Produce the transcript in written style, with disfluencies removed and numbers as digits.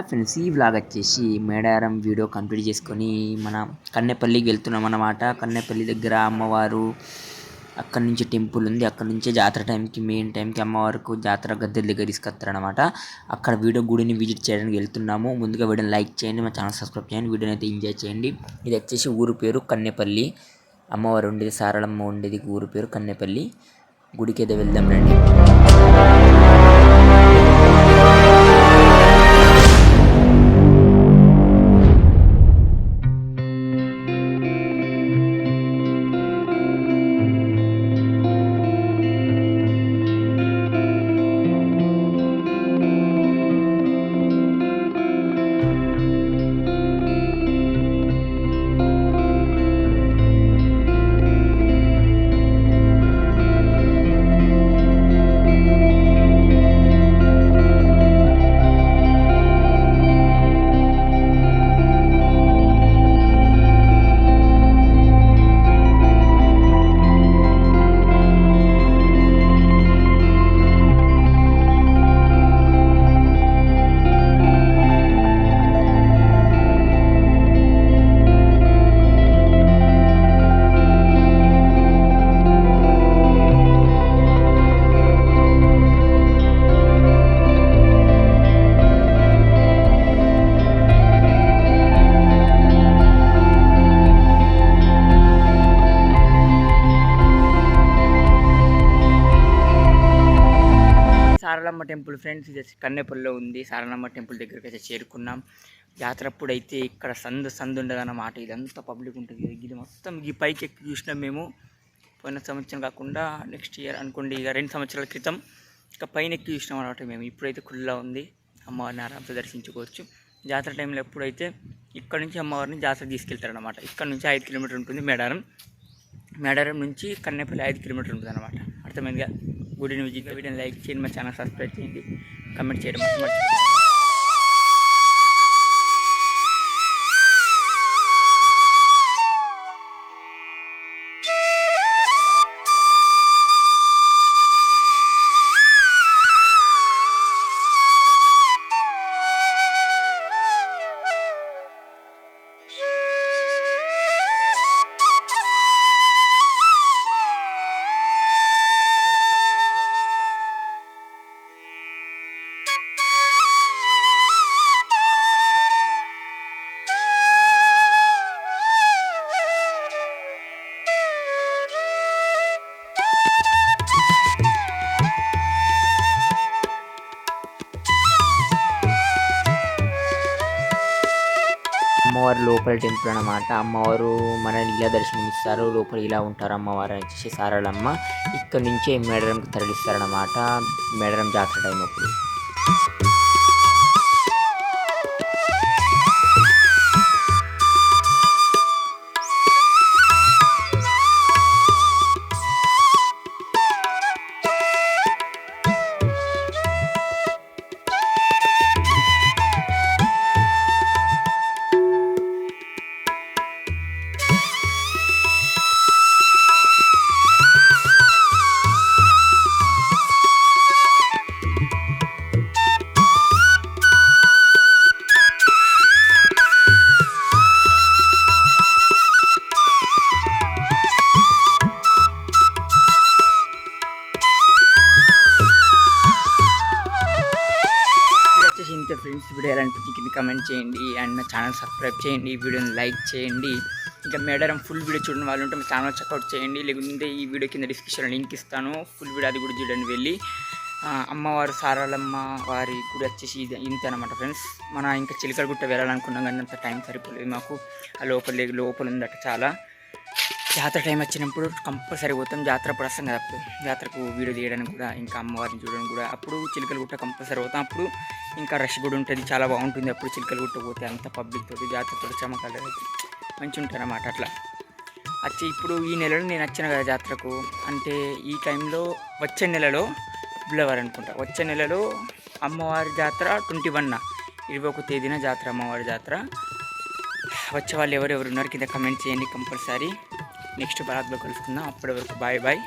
Friends, ఈ vlog వచ్చేసి Medaram video complete చేసుకొని మన కన్నెపల్లికి వెళ్తున్నాం అన్నమాట. కన్నెపల్లి దగ్గర అమ్మవారు అక్కడి నుంచి టెంపుల్ ఉంది. అక్కడ నుంచే జాతర టైంకి మెయిన్ టైంకి అమ్మవారికి జాతర గద్దెల దగ్గర తీసుకొస్తారనమాట. అక్కడ గుడిని విజిట్ చేయడానికి వెళ్తున్నాము. ముందుగా వీడియోని లైక్ చేయండి, మా ఛానల్ సబ్స్క్రైబ్ చేయండి, వీడియోని అయితే ఎంజాయ్ చేయండి. ఇది వచ్చేసి ఊరు పేరు కన్నెపల్లి. అమ్మవారు ఉండేది సారళమ్మ ఉండేది ఊరు పేరు కన్నెపల్లి. గుడికి అయితే వెళ్దాం రండి. సారలమ్మ టెంపుల్ ఫ్రెండ్స్, ఇది కన్నెపల్లిలో ఉంది. సారలమ్మ టెంపుల్ దగ్గరికి అయితే చేరుకున్నాం. జాతర అప్పుడైతే ఇక్కడ సందు ఉండదన్నమాట. ఇదంతా పబ్లిక్ ఉంటుంది. ఇది మొత్తం ఈ పైకి ఎక్కి చూసినాం మేము. పోయిన సంవత్సరం కాకుండా నెక్స్ట్ ఇయర్ అనుకోండి, ఇక 2 సంవత్సరాల క్రితం ఇక పైన ఎక్కి చూసినాం అనమాట మేము. ఇప్పుడైతే ఖుల్లా ఉంది. అమ్మవారిని ఆరాంతో దర్శించుకోవచ్చు. జాతర టైంలో ఎప్పుడైతే ఇక్కడ నుంచి అమ్మవారిని జాతర తీసుకెళ్తారనమాట. ఇక్కడ నుంచి 5 కిలోమీటర్ ఉంటుంది మేడారం నుంచి కన్నెపల్లి 5 కిలోమీటర్ ఉంటుంది అనమాట. అర్థమైందిగా. గుడిని విజిట్ వీడియోని లైక్ చేయండి, మా ఛానల్ సబ్స్క్రైబ్ చేయండి, కమెంట్ చేయడం మర్చిపోండి. అమ్మవారు లోపల టెంపుల్ అనమాట. అమ్మవారు మనల్ని ఇలా దర్శనం ఇస్తారు. లోపల ఇలా ఉంటారు అమ్మవారు వచ్చేసి సారళమ్మ. ఇక్కడ నుంచే మేడారంకి తరలిస్తారనమాట. మేడారం జాతర టైం అప్పుడు. ఇంతే ఫ్రెండ్స్, వీడియో ఎలా అనిపించింది కమెంట్ చేయండి అండ్ నా ఛానల్ సబ్స్క్రైబ్ చేయండి, వీడియోని లైక్ చేయండి. ఇంకా మేడారం ఫుల్ వీడియో చూడని వాళ్ళు ఉంటే మా ఛానల్ చెక్అవుట్ చేయండి. లేకుంటే ఈ వీడియో కింద డిస్క్రిప్షన్లో లింక్ ఇస్తాను. ఫుల్ వీడియో అది కూడా చూడండి వెళ్ళి. అమ్మవారు సారళమ్మ వారి గుడి వచ్చేసి ఇది ఇంతే అనమాట ఫ్రెండ్స్. మన ఇంకా చిలకలగుట్ట వెళ్ళాలనుకున్నాం కానీ అంత టైం సరిపోలేదు మాకు. ఆ లోపల ఉందట చాలా. జాతర టైం వచ్చినప్పుడు కంపల్సరీ పోతాం. జాతర అప్పుడు వస్తాం కదా, అప్పుడు జాతరకు వీడియో తీయడానికి కూడా, ఇంకా అమ్మవారిని చూడడానికి కూడా అప్పుడు చిలకలగుట్ట కంపల్సరీ పోతాం. అప్పుడు ఇంకా రష్ కూడా ఉంటుంది, చాలా బాగుంటుంది. అప్పుడు చిలకలగుట్ట పోతే అంత పబ్లిక్ తోటి జాతరతో చమకాలు మంచిగా ఉంటారు అన్నమాట. అట్లా వచ్చి ఇప్పుడు ఈ నెలలో నేను వచ్చిన కదా జాతరకు, అంటే ఈ టైంలో వచ్చే నెలలో ఫిబ్రవరి అనుకుంటా, వచ్చే నెలలో అమ్మవారి జాతర 21 21వ తేదీన జాతర, అమ్మవారి జాతర. వచ్చే వాళ్ళు ఎవరెవరు ఉన్నారు కింద కమెంట్ చేయండి కంపల్సరీ. నెక్స్ట్ బ్లాగ్లో కలుసుకుందాం. అప్పటి వరకు బాయ్ బాయ్.